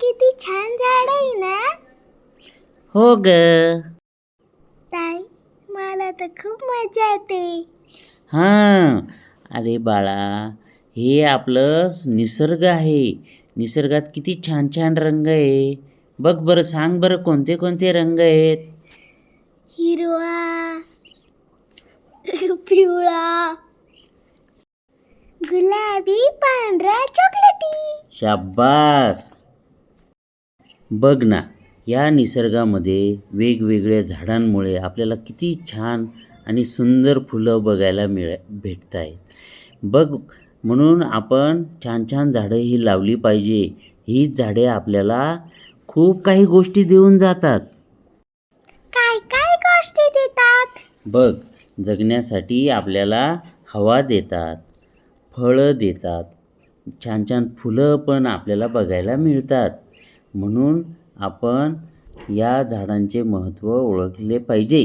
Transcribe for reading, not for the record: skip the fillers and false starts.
किती छान झाड आहे ना. हो ग. ताई, मला तर खूप मजा येते. हां. अरे बाळा, हे आपलं निसर्ग आहे. निसर्गात किती छान छान रंग आहे. बघ बरं, सांग बरं कोणते कोणते रंग आहेत? हिरवा, पिवळा, गुलाबी, पांढरा, चॉकलेटी. शाब्बास. बघ ना, या निसर्गामध्ये वेगवेगळ्या झाडांमुळे आपल्याला किती छान आणि सुंदर फुलं बघायला भेटत आहेत. बघ, म्हणून आपण छान छान झाडं ही लावली पाहिजे. हीच झाडे आपल्याला खूप काही गोष्टी देऊन जातात. काय काय गोष्टी देतात? बघ, जगण्यासाठी आपल्याला हवा देतात, फळं देतात, छान छान फुलं पण आपल्याला बघायला मिळतात. म्हणून आपण या झाडांचे महत्त्व ओळखले पाहिजे.